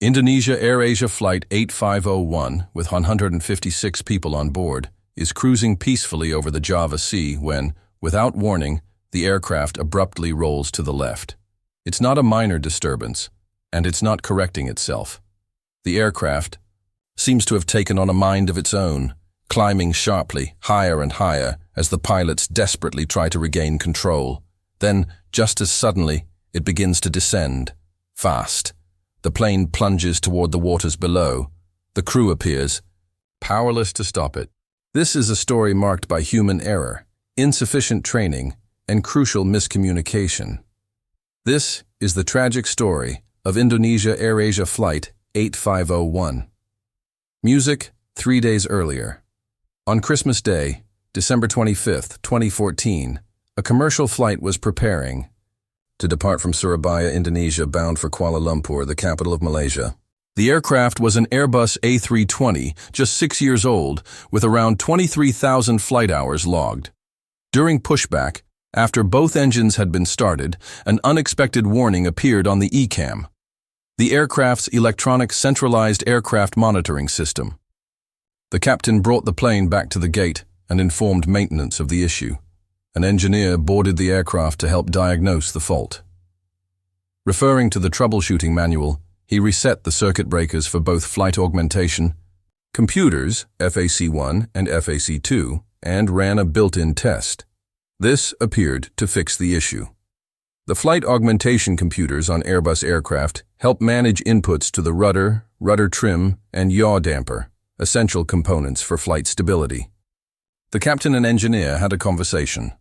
Indonesia AirAsia Flight 8501, with 156 people on board, is cruising peacefully over the Java Sea when, without warning, the aircraft abruptly rolls to the left. It's not a minor disturbance, and it's not correcting itself. The aircraft seems to have taken on a mind of its own, climbing sharply, higher and higher, as the pilots desperately try to regain control. Then, just as suddenly, it begins to descend. Fast. The plane plunges toward the waters below. The crew appears, powerless to stop it. This is a story marked by human error, insufficient training, and crucial miscommunication. This is the tragic story of Indonesia AirAsia Flight 8501. Music 3 days earlier. On Christmas Day, December 25, 2014, a commercial flight was preparing to depart from Surabaya, Indonesia, bound for Kuala Lumpur, the capital of Malaysia. The aircraft was an Airbus A320, just 6 years old, with around 23,000 flight hours logged. During pushback, after both engines had been started, an unexpected warning appeared on the ECAM, the aircraft's electronic centralized aircraft monitoring system. The captain brought the plane back to the gate and informed maintenance of the issue. An engineer boarded the aircraft to help diagnose the fault. Referring to the troubleshooting manual, he reset the circuit breakers for both flight augmentation, computers, FAC1 and FAC2, and ran a built-in test. This appeared to fix the issue. The flight augmentation computers on Airbus aircraft help manage inputs to the rudder, rudder trim, and yaw damper, essential components for flight stability. The captain and engineer had a conversation.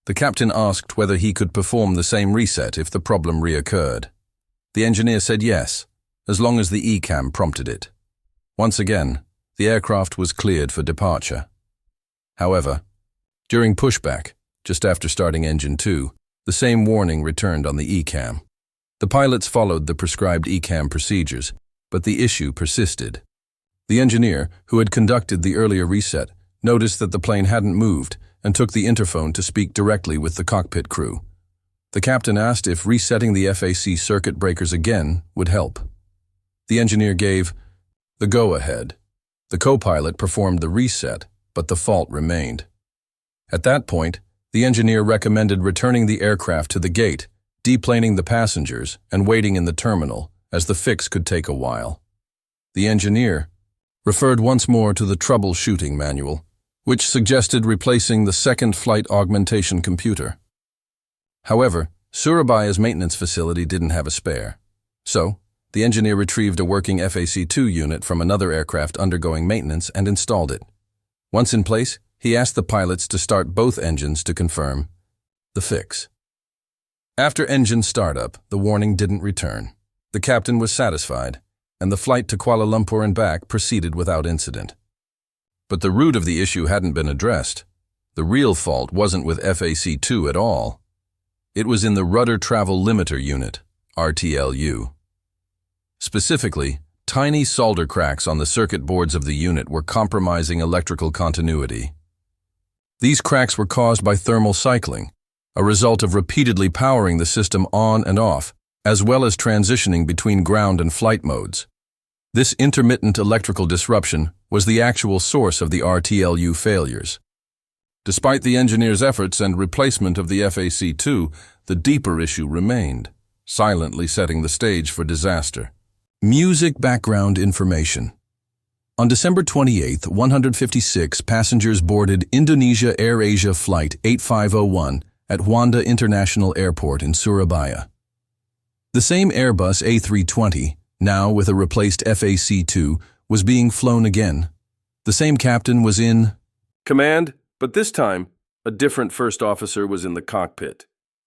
The captain asked whether he could perform the same reset if the problem reoccurred. The engineer said yes, as long as the ECAM prompted it. Once again, the aircraft was cleared for departure. However, during pushback, just after starting engine 2, the same warning returned on the ECAM. The pilots followed the prescribed ECAM procedures, but the issue persisted. The engineer, who had conducted the earlier reset, noticed that the plane hadn't moved and took the interphone to speak directly with the cockpit crew. The captain asked if resetting the FAC circuit breakers again would help. The engineer gave the go-ahead. The co-pilot performed the reset, but the fault remained. At that point, the engineer recommended returning the aircraft to the gate, deplaning the passengers, and waiting in the terminal, as the fix could take a while. The engineer referred once more to the troubleshooting manual, which suggested replacing the second flight augmentation computer. However, Surabaya's maintenance facility didn't have a spare. So, the engineer retrieved a working FAC2 unit from another aircraft undergoing maintenance and installed it. Once in place, he asked the pilots to start both engines to confirm the fix. After engine startup, the warning didn't return. The captain was satisfied, and the flight to Kuala Lumpur and back proceeded without incident. But the root of the issue hadn't been addressed. The real fault wasn't with FAC2 at all. It was in the Rudder Travel Limiter Unit, RTLU. Specifically, tiny solder cracks on the circuit boards of the unit were compromising electrical continuity. These cracks were caused by thermal cycling, a result of repeatedly powering the system on and off, as well as transitioning between ground and flight modes. This intermittent electrical disruption was the actual source of the RTLU failures. Despite the engineer's efforts and replacement of the FAC2, the deeper issue remained, silently setting the stage for disaster. Music background information. On December 28, 156 passengers boarded Indonesia AirAsia Flight 8501 at Juanda International Airport in Surabaya. The same Airbus A320, now with a replaced FAC2, was being flown again. The same captain was in command, but this time, a different first officer was in the cockpit.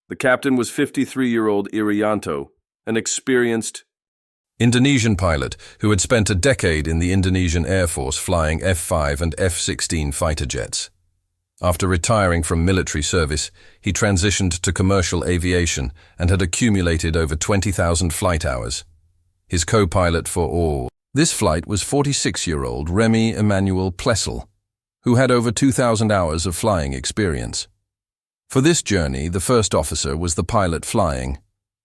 The captain was 53-year-old Irianto, an experienced Indonesian pilot who had spent a decade in the Indonesian Air Force flying F-5 and F-16 fighter jets. After retiring from military service, he transitioned to commercial aviation and had accumulated over 20,000 flight hours. His co-pilot for all this flight was 46-year-old Remy Emmanuel Plessel, who had over 2,000 hours of flying experience. For this journey, the first officer was the pilot flying,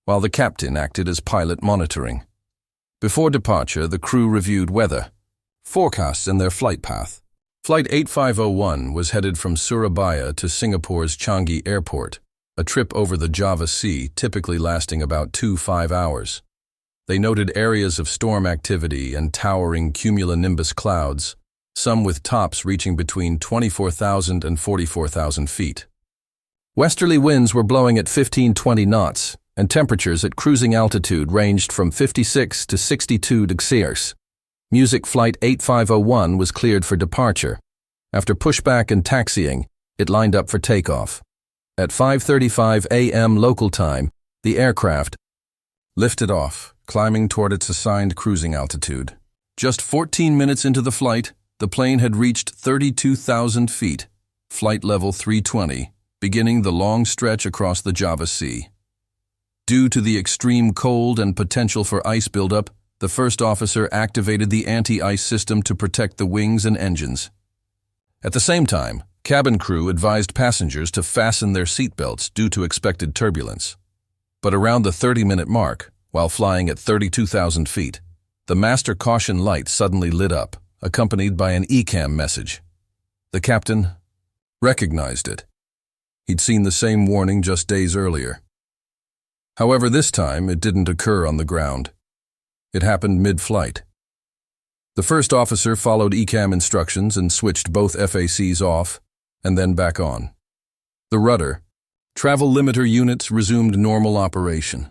while the captain acted as pilot monitoring. Before departure, the crew reviewed weather, forecasts and their flight path. Flight 8501 was headed from Surabaya to Singapore's Changi Airport, a trip over the Java Sea typically lasting about 5 hours. They noted areas of storm activity and towering cumulonimbus clouds, some with tops reaching between 24,000 and 44,000 feet. Westerly winds were blowing at 15-20 knots, and temperatures at cruising altitude ranged from 56 to 62 degrees Celsius. Music Flight 8501 was cleared for departure. After pushback and taxiing, it lined up for takeoff. At 5:35 a.m. local time, the aircraft lifted off, climbing toward its assigned cruising altitude. Just 14 minutes into the flight, the plane had reached 32,000 feet, flight level 320, beginning the long stretch across the Java Sea. Due to the extreme cold and potential for ice buildup, the first officer activated the anti-ice system to protect the wings and engines. At the same time, cabin crew advised passengers to fasten their seatbelts due to expected turbulence. But around the 30-minute mark, while flying at 32,000 feet, the master caution light suddenly lit up, accompanied by an ECAM message. The captain recognized it. He'd seen the same warning just days earlier. However, this time it didn't occur on the ground. It happened mid-flight. The first officer followed ECAM instructions and switched both FACs off and then back on. The rudder, travel limiter units resumed normal operation.